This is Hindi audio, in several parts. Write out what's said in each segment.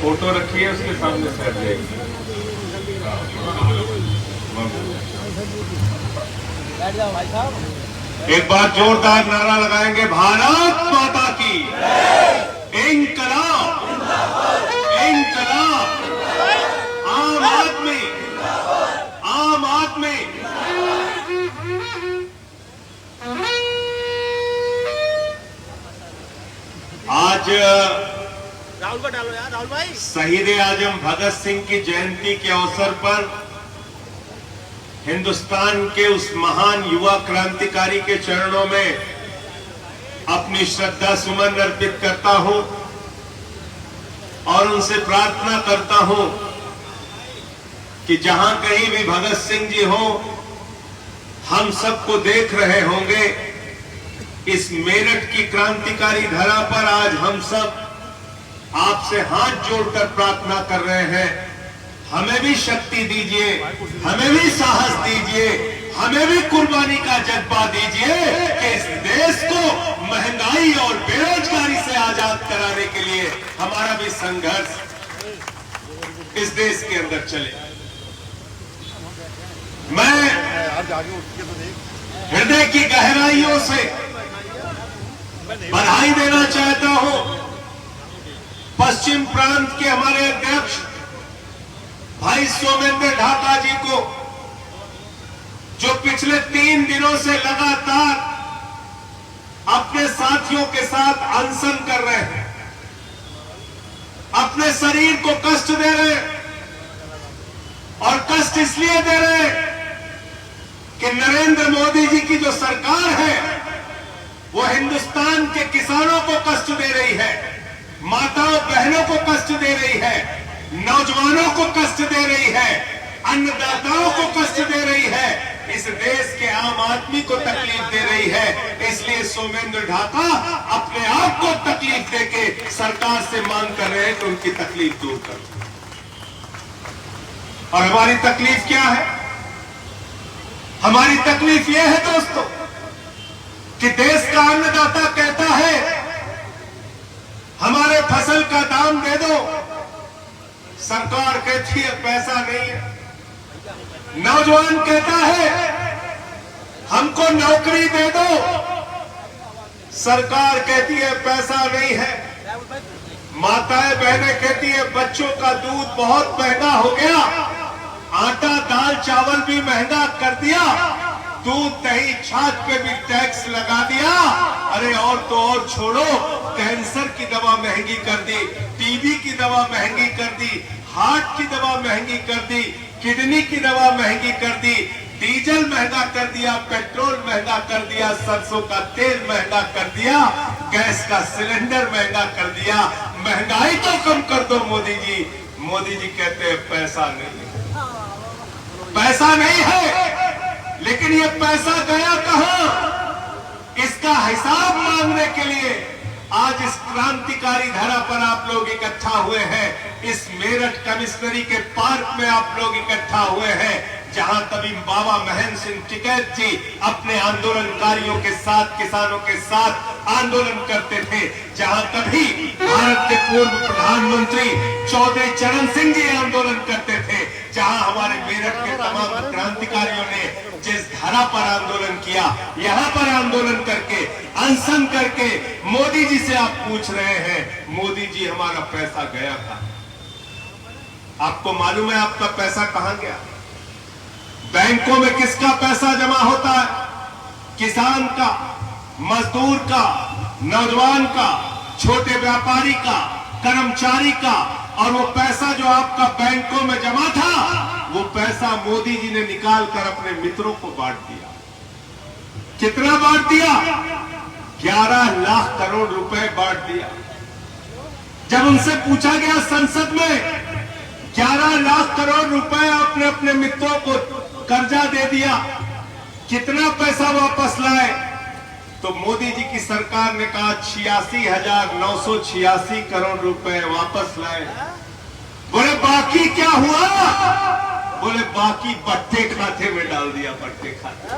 फोटो रखी है उसके सामने सर जाएगी। एक बार जोरदार नारा लगाएंगे, भारत माता की इंकलाब, इंकलाब, आम आदमी, आम आदमी। आज राहुल को डालो यार, राहुल भाई। शहीद आजम भगत सिंह की जयंती के अवसर पर हिंदुस्तान के उस महान युवा क्रांतिकारी के चरणों में अपनी श्रद्धा सुमन अर्पित करता हूं और उनसे प्रार्थना करता हूं कि जहां कहीं भी भगत सिंह जी हो, हम सबको देख रहे होंगे। इस मेरठ की क्रांतिकारी धरा पर आज हम सब आपसे हाथ जोड़कर प्रार्थना कर रहे हैं, हमें भी शक्ति दीजिए, हमें भी साहस दीजिए, हमें भी कुर्बानी का जज्बा दीजिए कि इस देश को महंगाई और बेरोजगारी से आजाद कराने के लिए हमारा भी संघर्ष इस देश के अंदर चले। मैं हृदय की गहराइयों से बधाई देना चाहता हूं पश्चिम प्रांत के हमारे अध्यक्ष भाई सोमेंद्र ढाका जी को, जो पिछले 3 दिनों से लगातार अपने साथियों के साथ अनशन कर रहे हैं, अपने शरीर को कष्ट दे रहे हैं। और कष्ट इसलिए दे रहे हैं कि नरेंद्र मोदी जी की जो सरकार है वो हिंदुस्तान के किसानों को कष्ट दे रही है, माताओं बहनों को कष्ट दे रही है, नौजवानों को कष्ट दे रही है, अन्नदाताओं को कष्ट दे रही है, इस देश के आम आदमी को तकलीफ दे रही है। इसलिए सोमेंद्र ढाका अपने आप को तकलीफ देके सरकार से मांग कर रहे हैं कि उनकी तकलीफ दूर करो। और हमारी तकलीफ क्या है? हमारी तकलीफ यह है दोस्तों कि देश का अन्नदाता कहता है हमारे फसल का दाम दे दो, सरकार कहती है पैसा नहीं है। नौजवान कहता है हमको नौकरी दे दो, सरकार कहती है पैसा नहीं है। माताएं बहनें कहती है बच्चों का दूध बहुत महंगा हो गया, आटा दाल चावल भी महंगा कर दिया, दूध दही छाछ पे भी टैक्स लगा दिया। अरे और तो और छोड़ो, कैंसर की दवा महंगी कर दी, टीबी की दवा महंगी कर दी, हार्ट की दवा महंगी कर दी, किडनी की दवा महंगी कर दी, डीजल महंगा कर दिया, पेट्रोल महंगा कर दिया, सरसों का तेल महंगा कर दिया, गैस का सिलेंडर महंगा कर दिया। महंगाई तो कम कर दो मोदी जी। मोदी जी कहते हैं पैसा नहीं है, पैसा नहीं है। लेकिन ये पैसा गया कहां? इसका हिसाब मांगने के लिए आज इस क्रांतिकारी धरा पर आप लोग इकट्ठा हुए हैं। इस मेरठ कमिश्नरी के पार्क में आप लोग इकट्ठा हुए हैं, जहां कभी बाबा महेंद्र सिंह टिकैत जी अपने आंदोलनकारियों के साथ, किसानों के साथ आंदोलन करते थे, जहां कभी भारत के पूर्व प्रधानमंत्री चौधरी चरण सिंह जी आंदोलन करते थे, जहां हमारे मेरठ के तमाम क्रांतिकारियों ने जिस धरा पर आंदोलन किया, यहां पर आंदोलन करके, अनशन करके मोदी जी से आप पूछ रहे हैं, मोदी जी हमारा पैसा गया था। आपको मालूम है आपका पैसा कहां गया? बैंकों में किसका पैसा जमा होता है? किसान का, मजदूर का, नौजवान का, छोटे व्यापारी का, कर्मचारी का। और वो पैसा जो आपका बैंकों में जमा था, वो पैसा मोदी जी ने निकाल कर अपने मित्रों को बांट दिया। कितना बांट दिया? 11 लाख करोड़ रुपए बांट दिया। जब उनसे पूछा गया संसद में, 11 लाख करोड़ रुपए आपने अपने मित्रों को कर्जा दे दिया, कितना पैसा वापस लाए? तो मोदी जी की सरकार ने कहा 86,986 करोड़ रुपए वापस लाए। बोले बाकी क्या हुआ? बोले बाकी बट्टे खाते में डाल दिया, बट्टे खाते।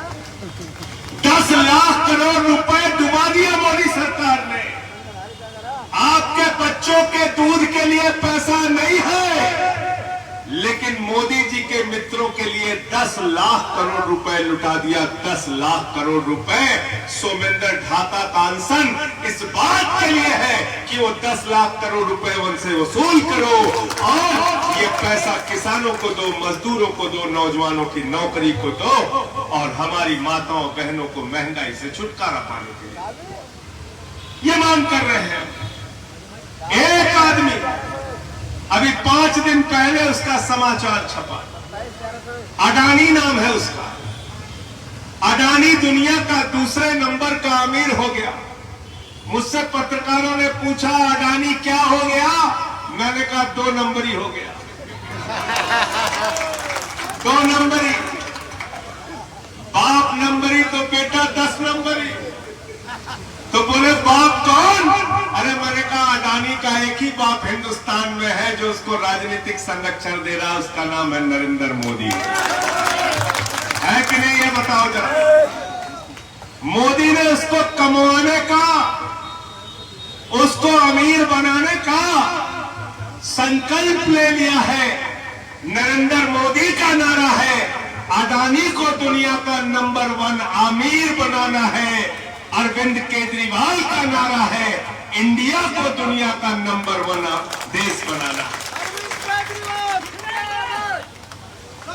10 लाख करोड़ रुपए डुबा दिया मोदी सरकार ने। आप आपके बच्चों के दूध के लिए पैसा नहीं है, लेकिन मोदी जी के मित्रों के लिए 10 लाख करोड़ रुपए लुटा दिया। 10 लाख करोड़ रुपए सोमेंद्र ढाका का अनशन इस बात के लिए है कि वो 10 लाख करोड़ रुपए उनसे वसूल करो और ये पैसा किसानों को दो, मजदूरों को दो, नौजवानों की नौकरी को दो और हमारी माताओं बहनों को महंगाई से छुटकारा पाने के लिए ये मांग कर रहे हैं। एक आदमी अभी 5 दिन पहले उसका समाचार छपा, अडानी नाम है उसका। अडानी दुनिया का दूसरे नंबर का अमीर हो गया। मुझसे पत्रकारों ने पूछा अडानी क्या हो गया, मैंने कहा 2 नंबरी हो गया। 2 नंबरी, बाप नंबरी तो बेटा 10 नंबरी। तो बोले बाप कौन? अरे मैंने कहा अडानी का एक ही बाप हिंदुस्तान में है जो उसको राजनीतिक संरक्षण दे रहा है, उसका नाम है नरेंद्र मोदी। है कि नहीं, ये बताओ जरा। मोदी ने उसको कमाने का, उसको अमीर बनाने का संकल्प ले लिया है। नरेंद्र मोदी का नारा है अडानी को दुनिया का नंबर 1 अमीर बनाना है। अरविंद केजरीवाल का नारा है इंडिया को दुनिया का नंबर 1 देश बनाना।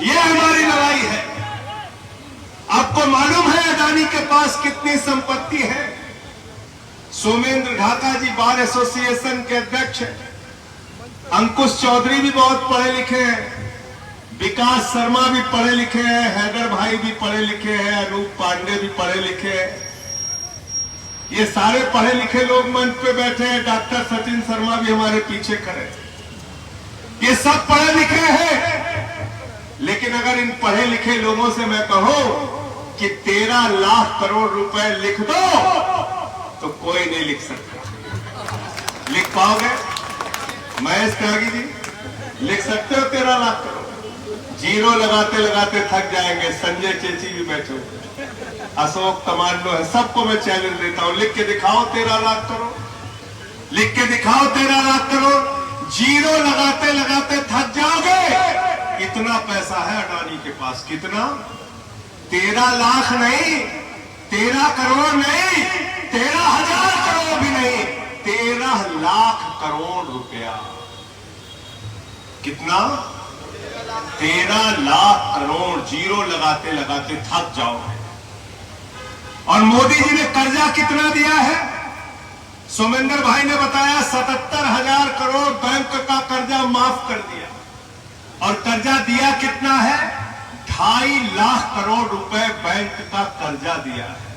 यह हमारी लड़ाई है। आपको मालूम है अडानी के पास कितनी संपत्ति है? सोमेंद्र ढाका जी बार एसोसिएशन के अध्यक्ष हैं। अंकुश चौधरी भी बहुत पढ़े लिखे हैं, विकास शर्मा भी पढ़े लिखे हैं, हैदर भाई भी पढ़े लिखे हैं, अनूप पांडे भी पढ़े लिखे हैं। ये सारे पढ़े लिखे लोग मंच पे बैठे हैं। डॉक्टर सचिन शर्मा भी हमारे पीछे खड़े। ये सब पढ़े लिखे हैं, लेकिन अगर इन पढ़े लिखे लोगों से मैं कहूं कि 13 लाख करोड़ रुपए लिख दो तो कोई नहीं लिख सकता। लिख पाओगे? महेश त्यागी जी लिख सकते हो 13 लाख करोड़? जीरो लगाते लगाते थक जाएंगे। संजय चेची भी बैठे हुए, अशोक तमान्नो है, सबको मैं चैलेंज देता हूं, लिख के दिखाओ 13 लाख करोड़, लिख के दिखाओ 13 लाख करोड़। जीरो लगाते लगाते थक जाओगे। इतना पैसा है अडानी के पास। कितना? 13 लाख नहीं, 13 करोड़ नहीं, 13,000 करोड़ भी नहीं, 13 लाख करोड़ रुपया। कितना? 13 लाख करोड़। जीरो लगाते लगाते थक जाओगे। और मोदी जी ने कर्जा कितना दिया है? सोमेंद्र भाई ने बताया 77,000 करोड़ बैंक का कर्जा माफ कर दिया। और कर्जा दिया कितना है? 2.5 लाख करोड़ रुपए बैंक का कर्जा दिया है।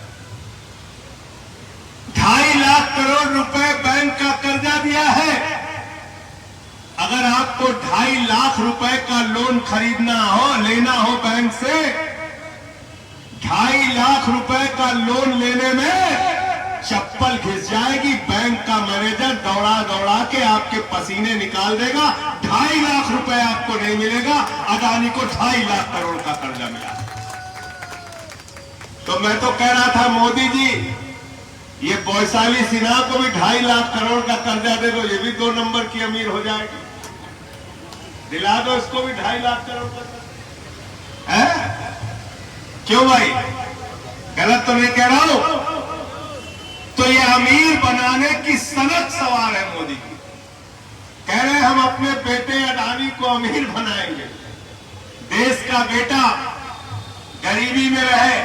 2.5 लाख करोड़ रुपए बैंक का कर्जा दिया है। अगर आपको 2.5 लाख रुपए का लोन खरीदना हो, लेना हो बैंक से, 2.5 लाख रुपए का लोन लेने में चप्पल घिस जाएगी। बैंक का मैनेजर दौड़ा दौड़ा के आपके पसीने निकाल देगा। 2.5 लाख रुपए आपको नहीं मिलेगा। अडानी को 2.5 लाख करोड़ का कर्जा मिला। तो मैं तो कह रहा था मोदी जी, ये वैशाली सिन्हा को भी 2.5 लाख करोड़ का कर्जा दे दो, ये भी 2 नंबर की अमीर हो जाएगी। दिला दो इसको भी 2.5 लाख करोड़ का है? क्यों भाई, गलत तो नहीं कह रहा हूं? तो ये अमीर बनाने की सनक सवार है मोदी की। कह रहे हैं हम अपने बेटे अडानी को अमीर बनाएंगे। देश का बेटा गरीबी में रहे।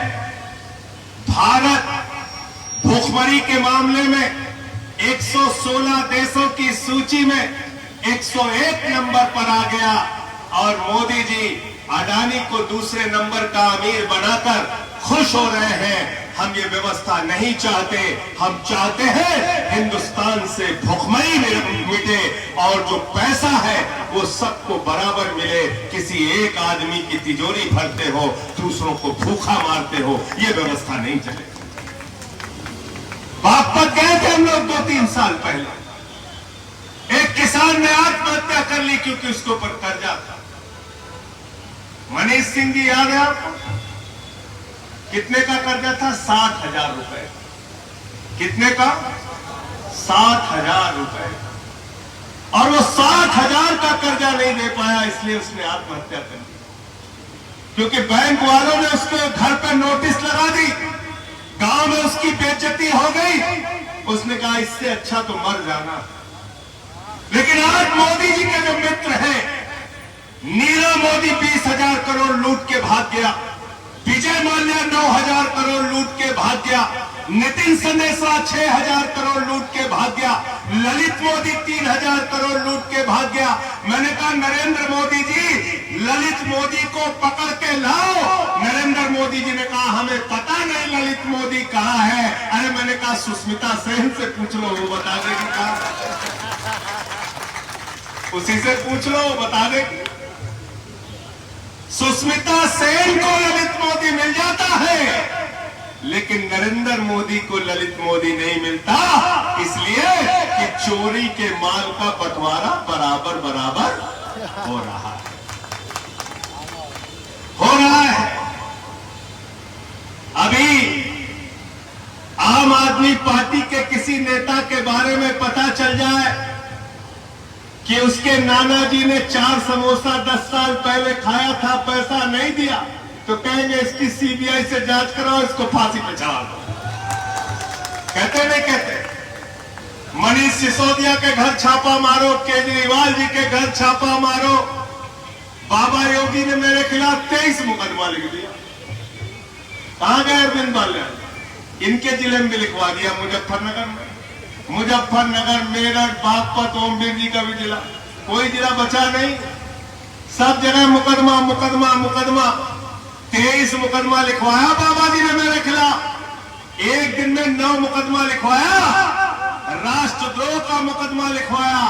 भारत भूखमरी के मामले में 116 देशों की सूची में 101 नंबर पर आ गया। और मोदी जी अडानी को दूसरे नंबर का अमीर बनाकर खुश हो रहे हैं। हम ये व्यवस्था नहीं चाहते। हम चाहते हैं हिंदुस्तान से भुखमरी मिटे और जो पैसा है वो सबको बराबर मिले। किसी एक आदमी की तिजोरी भरते हो, दूसरों को भूखा मारते हो, ये व्यवस्था नहीं चलेगी। बागपत गए थे हम लोग 2-3 साल पहले। एक किसान ने आत्महत्या कर ली क्योंकि उसके ऊपर कर्जा था। मनीष सिंह जी याद है आपको? कितने का कर्जा था? 60,000 रुपए। कितने का? 60,000 रुपए। और वो 60,000 का कर्जा नहीं दे पाया, इसलिए उसने आत्महत्या कर ली। क्योंकि बैंक वालों ने उसके घर पर नोटिस लगा दी, गांव में उसकी बेइज्जती हो गई। उसने कहा इससे अच्छा तो मर जाना। लेकिन आज मोदी जी के जो मित्र हैं, नीरव मोदी 20,000 करोड़ लूट के भाग गया, विजय माल्या 9,000 करोड़ लूट के भाग गया, नितिन संदेशा 6,000 करोड़ लूट के भाग गया, ललित मोदी 3,000 करोड़ लूट के भाग गया। मैंने कहा नरेंद्र मोदी जी, ललित मोदी को पकड़ के लाओ। नरेंद्र मोदी जी ने कहा हमें पता नहीं ललित मोदी कहाँ है। अरे मैंने कहा सुष्मिता सेन से पूछ लो, वो बता देगी कहाँ, उसी से पूछ लो, वो बता देगी। सुष्मिता सेन को ललित मोदी मिल जाता है, लेकिन नरेंद्र मोदी को ललित मोदी नहीं मिलता, इसलिए कि चोरी के माल का बंटवारा बराबर बराबर हो रहा है। अभी आम आदमी पार्टी के किसी नेता के बारे में पता चल जाए कि उसके नाना जी ने 4 समोसा 10 साल पहले खाया था, पैसा नहीं दिया, तो कहेंगे इसकी सीबीआई से जांच कराओ, इसको फांसी पे चढ़ा दो। कहते नहीं कहते? मनीष सिसोदिया के घर छापा मारो, केजरीवाल जी के घर छापा मारो, बाबा योगी ने मेरे खिलाफ 23 मुकदमा लिख दिया। कहां गए अरविंद बालियान? इनके जिले में भी लिखवा दिया, मुजफ्फरनगर में, मुजफ्फरनगर, मेरठ, बागपत, ओमवीर जी का भी जिला, कोई जिला बचा नहीं, सब जगह मुकदमा मुकदमा मुकदमा। 23 मुकदमा लिखवाया बाबा जी ने मेरे खिलाफ, एक दिन में 9 मुकदमा लिखवाया, राष्ट्रद्रोह का मुकदमा लिखवाया।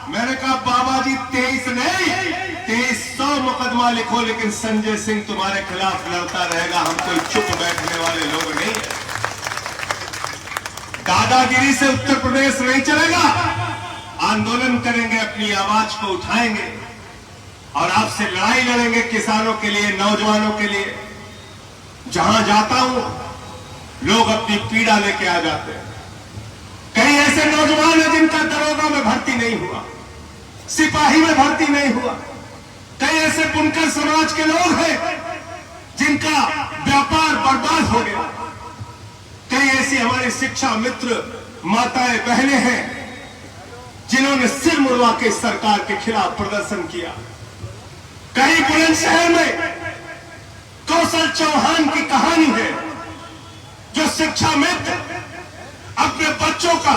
मैंने कहा बाबा जी 23 नहीं 2300 मुकदमा लिखो, लेकिन संजय सिंह तुम्हारे खिलाफ लड़ता रहेगा, हम कोई चुप बैठने वाले लोग नहीं। दादागिरी से उत्तर प्रदेश नहीं चलेगा, आंदोलन करेंगे, अपनी आवाज को उठाएंगे और आपसे लड़ाई लड़ेंगे, किसानों के लिए, नौजवानों के लिए। जहां जाता हूं लोग अपनी पीड़ा लेके आ जाते हैं। कई ऐसे नौजवान हैं जिनका दरोगा में भर्ती नहीं हुआ, सिपाही में भर्ती नहीं हुआ। कई ऐसे बुनकर समाज के लोग हैं जिनका व्यापार बर्बाद हो गया। कई ऐसी हमारी शिक्षा मित्र माताएं बहनें हैं जिन्होंने सिर मुड़वा के सरकार के खिलाफ प्रदर्शन किया। कहीं बुलंदशहर में कौशल चौहान की कहानी है, जो शिक्षा मित्र अपने बच्चों का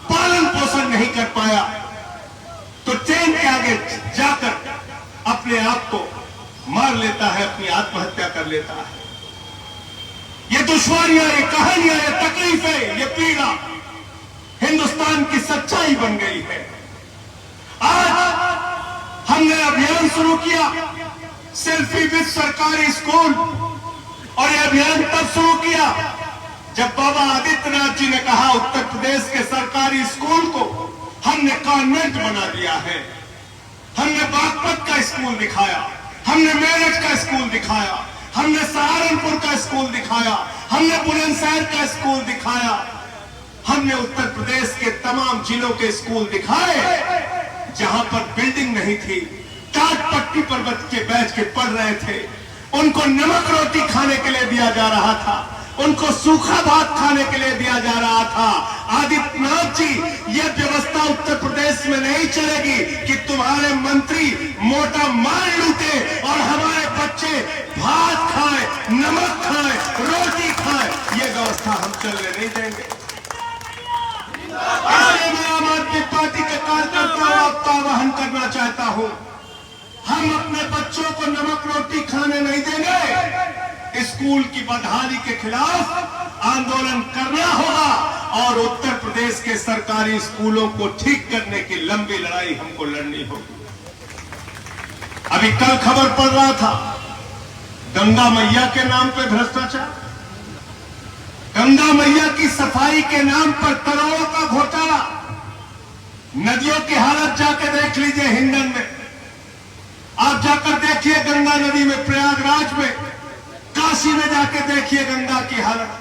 पालन पोषण नहीं कर पाया, तो ट्रेन के आगे जाकर अपने आप को मार लेता है, अपनी आत्महत्या कर लेता है। ये दुश्वारियां, ये कहानियां, ये तकलीफें, ये पीड़ा हिंदुस्तान की सच्चाई बन गई है। आज हमने अभियान शुरू किया सेल्फी विद सरकारी स्कूल, और यह अभियान तब शुरू किया जब बाबा आदित्यनाथ जी ने कहा उत्तर प्रदेश के सरकारी स्कूल को हमने कॉन्वेंट बना दिया है। हमने बागपत का स्कूल दिखाया, हमने मेरठ का स्कूल दिखाया, हमने सहारनपुर का स्कूल दिखाया, हमने बुलंदशहर का स्कूल दिखाया, हमने उत्तर प्रदेश के तमाम जिलों के स्कूल दिखाए जहां पर बिल्डिंग नहीं थी, टाट पट्टी पर बच्चे बैठ के पढ़ रहे थे, उनको नमक रोटी खाने के लिए दिया जा रहा था, उनको सूखा भात खाने के लिए दिया जा रहा था। आदित्यनाथ जी, यह व्यवस्था उत्तर प्रदेश में नहीं चलेगी कि तुम्हारे मंत्री मोटा माल लूटे और हमारे बच्चे भात खाएं, नमक खाएं, रोटी खाएं। यह व्यवस्था हम चलने नहीं देंगे। इसलिए मैं आम आदमी पार्टी के कार्यकर्ताओं का आह्वान करना चाहता हूं, हम अपने बच्चों को नमक रोटी खाने नहीं देंगे। स्कूल की बदहाली के खिलाफ आंदोलन करना होगा और उत्तर प्रदेश के सरकारी स्कूलों को ठीक करने की लंबी लड़ाई हमको लड़नी होगी। अभी कल खबर पड़ रहा था गंगा मैया के नाम पे भ्रष्टाचार, गंगा मैया की सफाई के नाम पर करोड़ों का घोटाला। नदियों की हालत जाकर देख लीजिए, हिंडन में आप जाकर देखिए, गंगा नदी में, प्रयागराज में, काशी में जाके देखिए गंगा की हालत।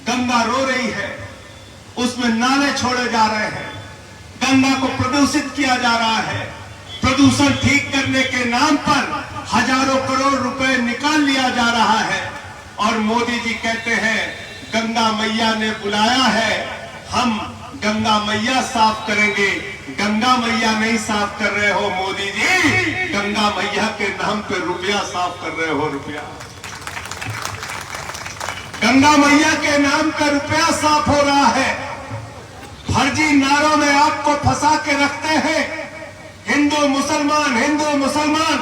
गंगा रो रही है, उसमें नाले छोड़े जा रहे हैं, गंगा को प्रदूषित किया जा रहा है। प्रदूषण ठीक करने के नाम पर हजारों करोड़ रुपए निकाल लिया जा रहा है। और मोदी जी कहते हैं गंगा मैया ने बुलाया है, हम गंगा मैया साफ करेंगे। गंगा मैया नहीं साफ कर रहे हो मोदी जी, गंगा मैया के नाम पे रुपया साफ कर रहे हो। रुपया, गंगा मैया के नाम पे रुपया साफ हो रहा है। फर्जी नारों में आपको फंसा के रखते हैं। हिंदू मुसलमान, हिंदू मुसलमान।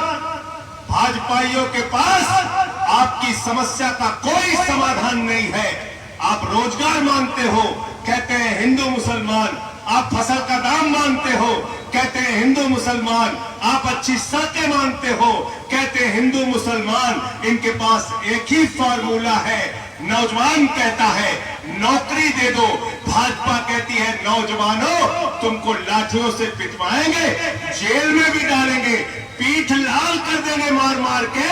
भाजपाइयों के पास आपकी समस्या का कोई समाधान नहीं है। आप रोजगार मांगते हो, कहते हैं हिंदू मुसलमान। आप फसल का दाम मांगते हो, कहते हैं हिंदू मुसलमान। आप अच्छी सड़कें मांगते हो, कहते हैं हिंदू मुसलमान। इनके पास एक ही फॉर्मूला है। नौजवान कहता है नौकरी दे दो, भाजपा कहती है नौजवानों तुमको लाठियों से पिटवाएंगे, जेल में भी डालेंगे, पीठ लाल कर देंगे मार मार के,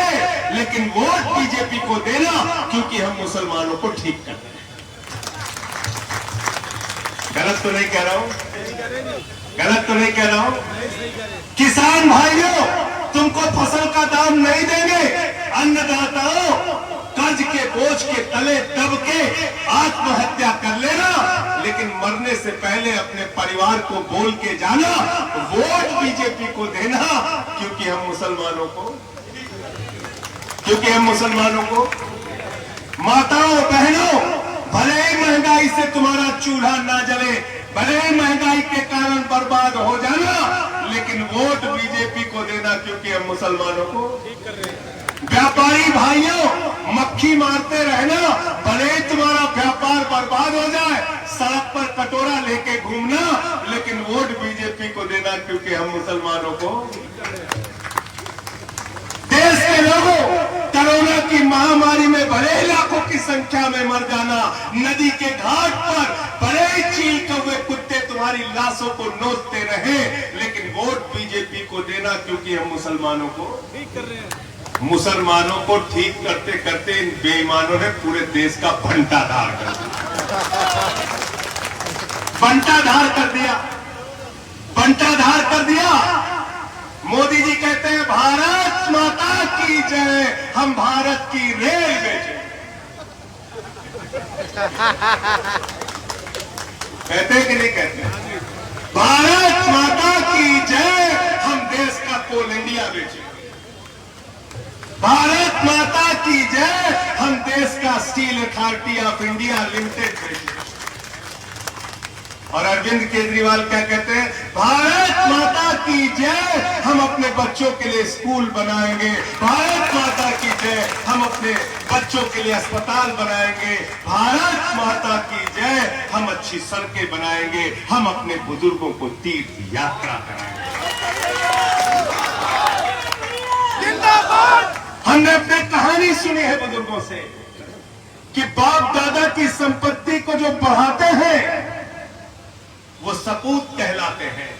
लेकिन वोट बीजेपी को देना क्योंकि हम मुसलमानों को ठीक कर रहे हैं। गलत तो नहीं कह रहा हूं, गलत तो नहीं कह रहा हूं। किसान भाइयों तुमको फसल का दाम नहीं देंगे। अन्नदाताओं कर्ज के बोझ के तले दब के आत्महत्या कर लेना, लेकिन मरने से पहले अपने परिवार को बोल के जाना वोट बीजेपी को देना क्योंकि हम मुसलमानों को माताओं बहनों, भले ही महंगाई से तुम्हारा चूल्हा ना जले, भले ही महंगाई के कारण बर्बाद हो जाना, लेकिन वोट बीजेपी को देना क्योंकि हम मुसलमानों को ठीक कर रहे हैं। व्यापारी भाइयों मक्खी मारते रहना, भले ही तुम्हारा व्यापार बर्बाद हो जाए, सड़क पर कटोरा लेके घूमना, लेकिन वोट बीजेपी को देना क्योंकि हम मुसलमानों को। देश के लोगों, कोरोना की महामारी में भले लाखों की संख्या में मर जाना, नदी के घाट पर भले ही चील कौवे कुत्ते तुम्हारी लाशों को नोचते रहे, लेकिन वोट बीजेपी को देना क्योंकि हम मुसलमानों को ठीक कर रहे हैं। मुसलमानों को ठीक करते करते इन बेईमानों ने पूरे देश का बंटाधार कर दिया, बंटाधार कर दिया, बंटाधार कर दिया। मोदी जी कहते हैं भारत माता की जय, हम भारत की रेल बेचे। कहते कि नहीं कहते? भारत माता की जय, हम देश का कोल इंडिया बेचे। भारत माता की जय, हम देश का steel authority of India limited बेचे। और अरविंद केजरीवाल क्या कहते हैं? भारत माता की जय, हम अपने बच्चों के लिए स्कूल बनाएंगे। भारत माता की जय, हम अपने बच्चों के लिए अस्पताल बनाएंगे। भारत माता की जय, हम अच्छी सड़कें बनाएंगे, हम अपने बुजुर्गों को तीर्थ यात्रा कराएंगे। हमने अपने कहानी सुनी है बुजुर्गों से कि बाप दादा की संपत्ति को जो बढ़ाते हैं वो सपूत कहलाते हैं,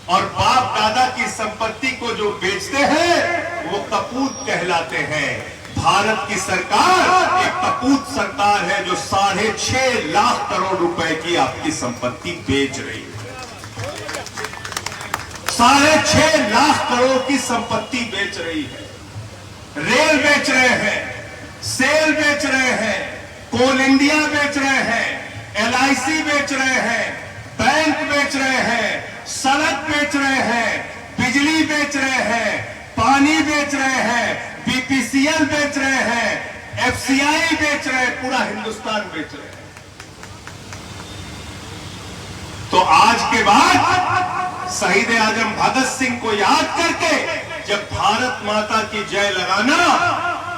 और बाप दादा की संपत्ति को जो बेचते हैं वो कपूत कहलाते हैं। भारत की सरकार एक कपूत सरकार है जो 6.5 लाख करोड़ रुपए की आपकी संपत्ति बेच रही है। 6.5 लाख करोड़ की संपत्ति बेच रही है। रेल बेच रहे हैं, सेल बेच रहे हैं, कोल इंडिया बेच रहे हैं, LIC बेच रहे हैं, बैंक बेच रहे हैं, सड़क बेच रहे हैं, बिजली बेच रहे हैं, पानी बेच रहे हैं, BPCL बेच रहे हैं, FCI बेच रहे हैं, पूरा हिंदुस्तान बेच रहे हैं। तो आज के बाद शहीद आजम भगत सिंह को याद करके जब भारत माता की जय लगाना,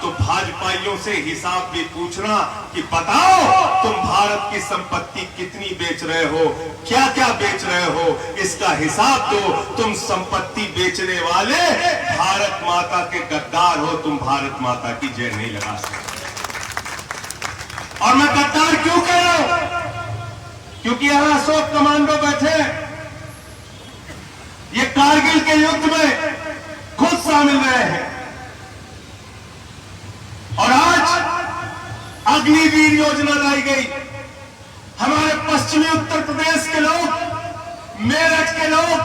तो भाजपाइयों से हिसाब भी पूछना कि बताओ तुम भारत की संपत्ति कितनी बेच रहे हो, क्या क्या बेच रहे हो, इसका हिसाब दो। तुम संपत्ति बेचने वाले भारत माता के गद्दार हो, तुम भारत माता की जय नहीं लगा सकते। और मैं गद्दार क्यों कह रहा हूं? क्योंकि यहां 100 कमांडो बैठे, ये कारगिल के युद्ध में खुद शामिल रहे हैं, और आज अग्निवीर योजना लाई गई। हमारे पश्चिमी उत्तर प्रदेश के लोग मेरठ के लोग,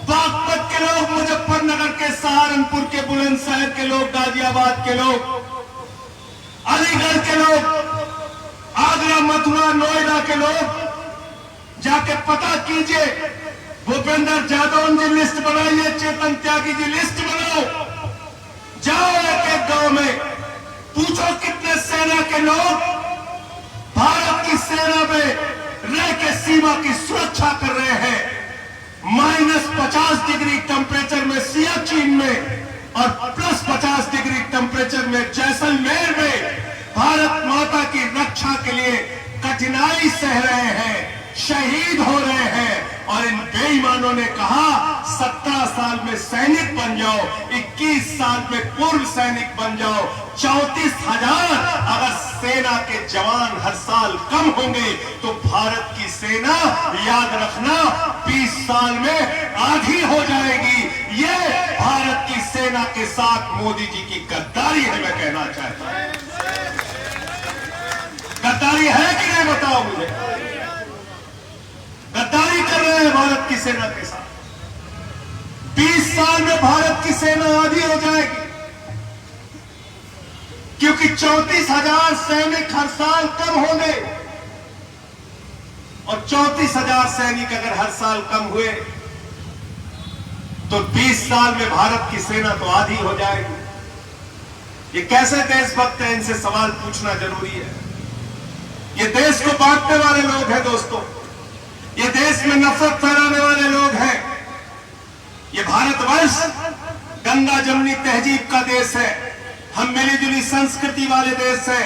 बागपत के लोग, मुजफ्फरनगर के, सहारनपुर के, बुलंदशहर के लोग, गाजियाबाद के लोग, अलीगढ़ के लोग, आगरा, मथुरा, नोएडा के लोग, जाके पता कीजिए। भूपेंद्र यादव जी लिस्ट बनाइए, चेतन त्यागी जी लिस्ट बनाओ, जाओ एक एक गांव में पूछो कितने सेना के लोग भारत की सेना में रह के सीमा की सुरक्षा कर रहे हैं। -50 डिग्री टेम्परेचर में सियाचिन में और +50 डिग्री टेम्परेचर में जैसलमेर में भारत माता की रक्षा के लिए कठिनाई सह रहे हैं, शहीद हो रहे हैं। और इन बेईमानों ने कहा 17 साल में सैनिक बन जाओ, 21 साल में पूर्व सैनिक बन जाओ। 34,000 अगर सेना के जवान हर साल कम होंगे तो भारत की सेना, याद रखना, 20 साल में आधी हो जाएगी। ये भारत की सेना के साथ मोदी जी की गद्दारी है, मैं कहना चाहता हूं। गद्दारी है कि नहीं बताओ मुझे। गद्दारी कर रहे हैं भारत की सेना के साथ। 20 साल में भारत की सेना आधी हो जाएगी, क्योंकि 34,000 सैनिक हर साल कम होंगे। और 34,000 सैनिक अगर हर साल कम हुए तो 20 साल में भारत की सेना तो आधी हो जाएगी। ये कैसे देशभक्त हैं, इनसे सवाल पूछना जरूरी है। ये देश को बांटने वाले लोग हैं दोस्तों, ये देश में नफरत फैलाने वाले लोग हैं। ये भारतवर्ष गंगा जमुनी तहजीब का देश है, हम मिली जुली संस्कृति वाले देश है।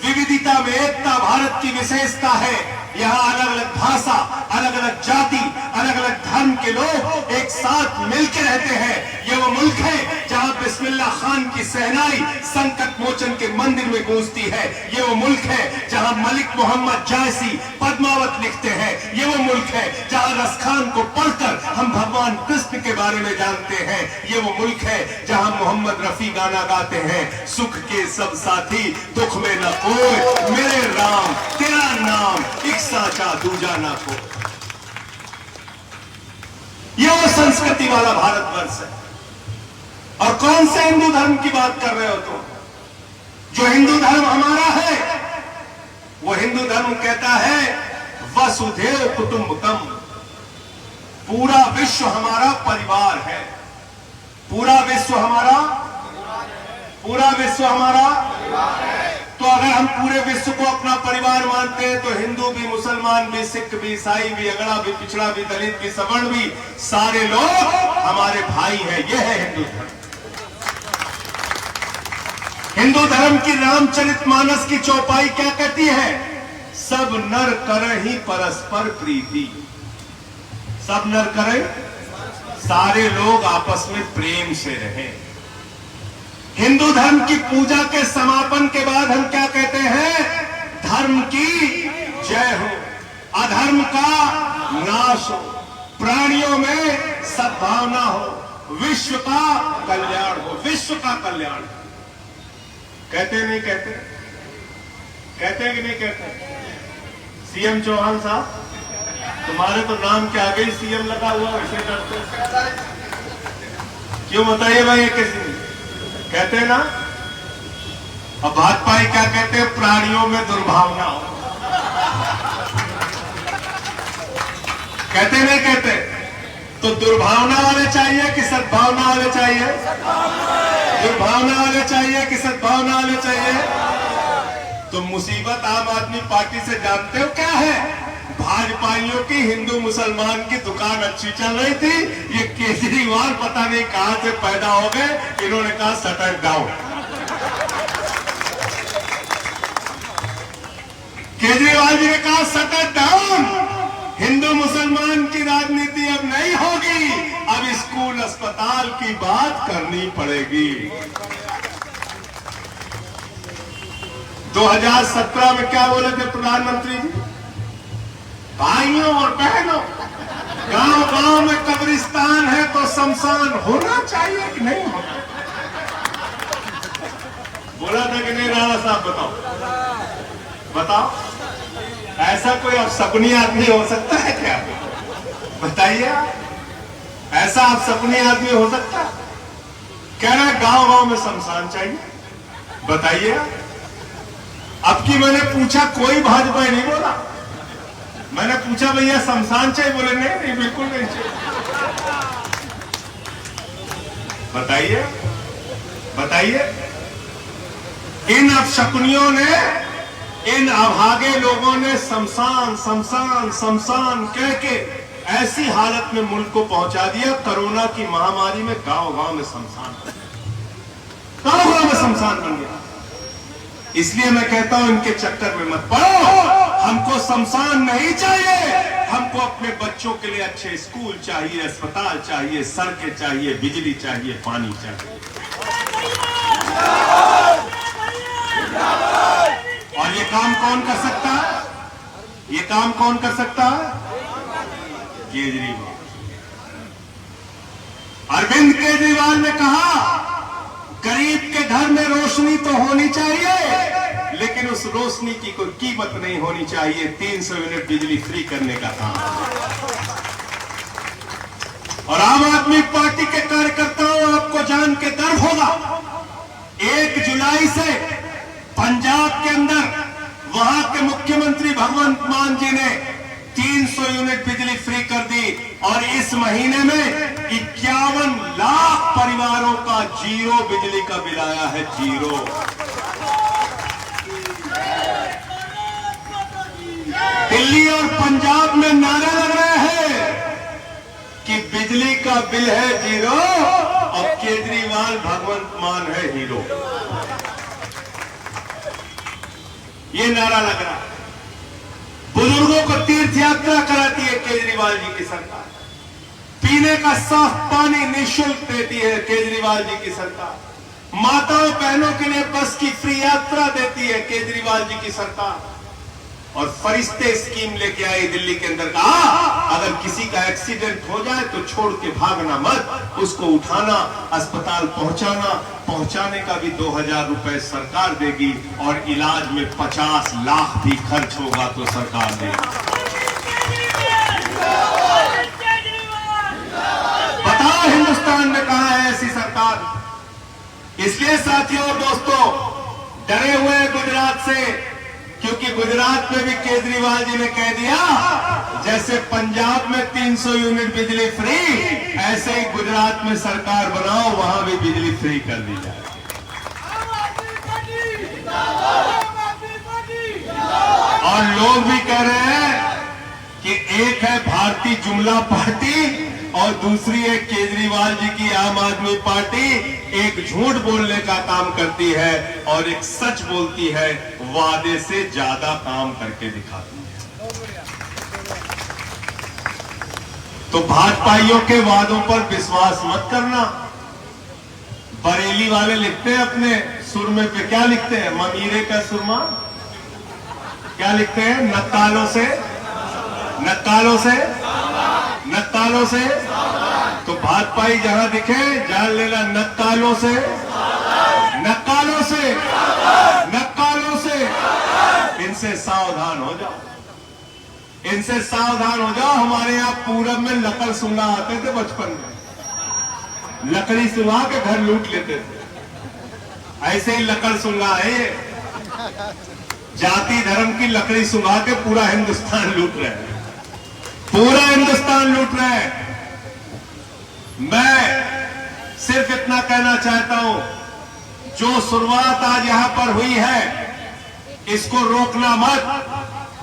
विविधता में एकता भारत की विशेषता है। यहाँ अलग अलग भाषा, अलग अलग जाति, अलग अलग धर्म के लोग एक साथ मिलकर रहते हैं। ये वो मुल्क है जहाँ बिस्मिल्लाह खान की सहनाई संकट मोचन के मंदिर में गूंजती है। ये वो मुल्क है जहाँ मलिक मोहम्मद जायसी पद्मावत लिखते हैं। ये वो मुल्क है जहाँ रसखान को पढ़कर हम भगवान कृष्ण के बारे में जानते हैं। ये वो मुल्क है जहाँ मोहम्मद रफी गाना गाते हैं, सुख के सब साथी दुख में न कोई, मेरे राम तेरा नाम एक साचा दूजा ना को। ये वो संस्कृति वाला भारतवर्ष है। और कौन से हिंदू धर्म की बात कर रहे हो तुम? जो हिंदू धर्म हमारा है वो हिंदू धर्म कहता है वसुधैव कुटुंबकम, पूरा विश्व हमारा परिवार है। पूरा विश्व हमारा तो अगर हम पूरे विश्व को अपना परिवार मानते हैं तो हिंदू भी, मुसलमान भी, सिख भी, ईसाई भी, अगड़ा भी, पिछड़ा भी, दलित भी, सवर्ण भी, सारे लोग हमारे भाई हैं। यह है हिंदू धर्म। हिंदू धर्म की रामचरितमानस की चौपाई क्या कहती है? सब नर करहि परस्पर प्रीति। सब नर करें, सारे लोग आपस में प्रेम से रहें। हिंदू धर्म की पूजा के समापन के बाद हम क्या कहते हैं? धर्म की जय हो, अधर्म का नाश हो, प्राणियों में सद्भावना हो, विश्व का कल्याण हो। विश्व का कल्याण कहते नहीं कहते? कहते हैं कि नहीं कहते? सीएम चौहान साहब, तुम्हारे तो नाम के आगे ही सीएम लगा हुआ, वैसे डरते क्यों बताइए भाई? ये किसी कहते हैं ना। अब भाजपा क्या कहते हैं? प्राणियों में दुर्भावना हो। कहते नहीं कहते? तो दुर्भावना वाले चाहिए कि सद्भावना वाले चाहिए? दुर्भावना वाले चाहिए कि सद्भावना वाले चाहिए? तो मुसीबत आम आदमी पार्टी से जानते हो क्या है? भाजपाइयों की हिंदू मुसलमान की दुकान अच्छी चल रही थी, ये केजरीवाल पता नहीं कहां से पैदा हो गए, इन्होंने कहा शटर डाउन। केजरीवाल जी ने कहा शटर डाउन, हिंदू मुसलमान की राजनीति अब नहीं होगी, अब स्कूल अस्पताल की बात करनी पड़ेगी। 2017 में क्या बोले थे प्रधानमंत्री जी? भाइयों और बहनों, गांव गांव में कब्रिस्तान है तो शमशान होना चाहिए कि नहीं होना? बोला था कि नहीं राणा साहब? बताओ बताओ, ऐसा कोई अब सपनी आदमी हो सकता है क्या? बताइए ऐसा आप सपने आदमी हो सकता? कह रहा गांव गांव में शमशान चाहिए। बताइए। अब की मैंने पूछा, कोई भाजपा नहीं बोला। मैंने पूछा भैया शमशान चाहिए? बोले नहीं नहीं बिल्कुल नहीं चाहिए। बताइए बताइए। इन अपशकुनियों ने, इन अभागे लोगों ने शमशान शमशान शमशान कह के ऐसी हालत में मुल्क को पहुंचा दिया। कोरोना की महामारी में गांव गांव में शमशान, गांव गांव में शमशान बन गया। इसलिए मैं कहता हूं इनके चक्कर में मत पड़ो। हमको शमशान नहीं चाहिए, हमको अपने बच्चों के लिए अच्छे स्कूल चाहिए, अस्पताल चाहिए, सड़कें चाहिए, बिजली चाहिए, पानी चाहिए। और ये काम कौन कर सकता है? ये काम कौन कर सकता है? केजरीवाल। अरविंद केजरीवाल ने कहा गरीब के घर में रोशनी तो होनी चाहिए, लेकिन उस रोशनी की कोई कीमत नहीं होनी चाहिए। 300 यूनिट बिजली फ्री करने का काम। और आम आदमी पार्टी के कार्यकर्ताओं, आपको जान के गर्व होगा, 1 जुलाई से पंजाब के अंदर वहां के मुख्यमंत्री भगवंत मान जी ने 300 यूनिट बिजली फ्री कर दी। और इस महीने में 51 लाख परिवारों का जीरो बिजली का बिल आया है। जीरो। दिल्ली और पंजाब में नारे लग रहे हैं कि बिजली का बिल है जीरो और केजरीवाल भगवंत मान है हीरो। ये नारा लग रहा है। बुजुर्गों को तीर्थ यात्रा कराती है केजरीवाल जी की सरकार। पीने का साफ पानी निःशुल्क देती है केजरीवाल जी की सरकार। माताओं बहनों के लिए बस की फ्री यात्रा देती है केजरीवाल जी की सरकार। और फरिश्ते स्कीम लेके आई दिल्ली के अंदर। कहा अगर किसी का एक्सीडेंट हो जाए तो छोड़ के भागना मत, उसको उठाना, अस्पताल पहुंचाने का भी 2000 रुपए सरकार देगी। और इलाज में 50 लाख भी खर्च होगा तो सरकार देगी। बताओ हिंदुस्तान में कहां है ऐसी सरकार? इसलिए साथियों और दोस्तों, डरे हुए गुजरात से, क्योंकि गुजरात में भी केजरीवाल जी ने कह दिया जैसे पंजाब में 300 यूनिट बिजली फ्री, ऐसे ही गुजरात में सरकार बनाओ, वहां भी बिजली फ्री कर दी जाए। और लोग भी कह रहे हैं कि एक है भारतीय जुमला पार्टी और दूसरी है केजरीवाल जी की आम आदमी पार्टी। एक झूठ बोलने का काम करती है और एक सच बोलती है, वादे से ज्यादा काम करके दिखाती है। तो भाजपाइयों के वादों पर विश्वास मत करना। बरेली वाले लिखते हैं अपने सुरमे पे, क्या लिखते हैं? ममीरे का सुरमा। क्या लिखते हैं? नक्कालों से, नक्कालों से, नक्कालों से। तो भाजपाई जहां दिखे जान लेना नक्कालों से, नक्कालों से, नक्कालों से। इनसे सावधान हो जाओ, इनसे सावधान हो जाओ। हमारे यहां पूरब में लकड़ सुंगा आते थे बचपन में, लकड़ी सुंगा के घर लूट लेते थे। ऐसे ही लकड़ सुंगा है ये, जाति धर्म की लकड़ी सुंगा के पूरा हिंदुस्तान लूट रहे हैं, पूरा हिंदुस्तान लूट रहे हैं। मैं सिर्फ इतना कहना चाहता हूं, जो शुरुआत आज यहां पर हुई है इसको रोकना मत।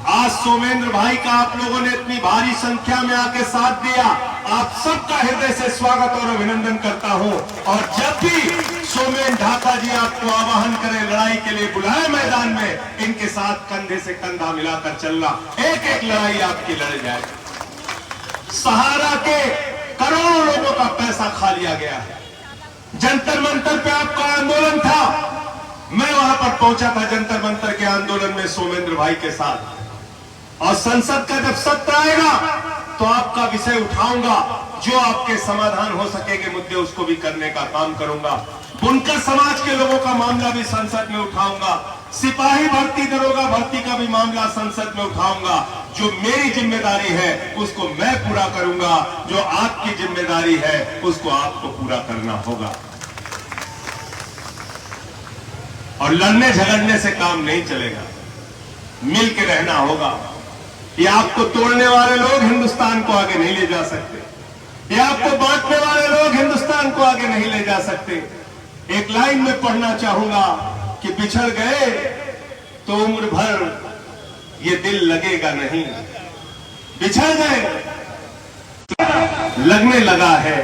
आज सोमेंद्र भाई का आप लोगों ने इतनी भारी संख्या में आके साथ दिया, आप सबका हृदय से स्वागत और अभिनंदन करता हूं। और जब भी सोमेन ढाका जी आपको आह्वान करें, लड़ाई के लिए बुलाए मैदान में, इनके साथ कंधे से कंधा मिलाकर चलना, एक एक लड़ाई आपकी लड़ जाए। सहारा के करोड़ों लोगों का पैसा खा लिया गया है। जंतर मंतर पे आपका आंदोलन था, मैं वहां पर पहुंचा था जंतर मंतर के आंदोलन में सोमेंद्र भाई के साथ। और संसद का जब सत्र आएगा तो आपका विषय उठाऊंगा, जो आपके समाधान हो सकेंगे मुद्दे उसको भी करने का काम करूंगा। बुनकर समाज के लोगों का मामला भी संसद में उठाऊंगा, सिपाही भर्ती, दरोगा भर्ती का भी मामला संसद में उठाऊंगा। जो मेरी जिम्मेदारी है उसको मैं पूरा करूंगा, जो आपकी जिम्मेदारी है उसको आपको पूरा करना होगा। और लड़ने झगड़ने से काम नहीं चलेगा, मिल के रहना होगा। ये आपको तोड़ने वाले लोग हिंदुस्तान को आगे नहीं ले जा सकते, ये आपको बांटने वाले लोग हिंदुस्तान को आगे नहीं ले जा सकते। एक लाइन में पढ़ना चाहूंगा कि बिछड़ गए तो उम्र भर ये दिल लगेगा नहीं, बिछड़ गए तो लगने लगा है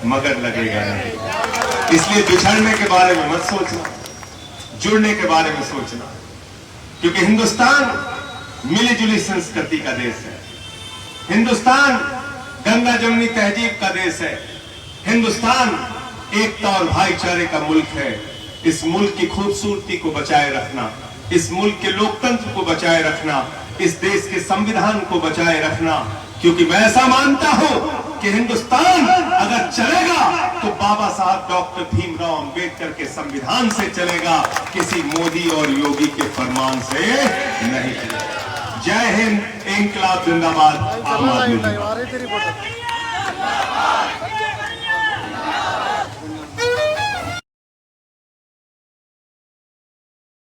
मगर लगेगा नहीं। इसलिए बिछड़ने के बारे में मत सोचना, जुड़ने के बारे में सोचना, क्योंकि हिंदुस्तान मिली जुली संस्कृति का देश है, हिंदुस्तान गंगा जमुनी तहजीब का देश है, हिंदुस्तान एकता और भाईचारे का मुल्क है। इस मुल्क की खूबसूरती को बचाए रखना, इस मुल्क के लोकतंत्र को बचाए रखना, इस देश के संविधान को बचाए रखना, क्योंकि मैं ऐसा मानता हूं कि हिंदुस्तान अगर चलेगा तो बाबा साहब डॉक्टर भीमराव अंबेडकर के संविधान से चलेगा, किसी मोदी और योगी के फरमान से नहीं चलेगा। जय हिंद, इंकलाब जिंदाबाद, आम आदमी जिंदाबाद।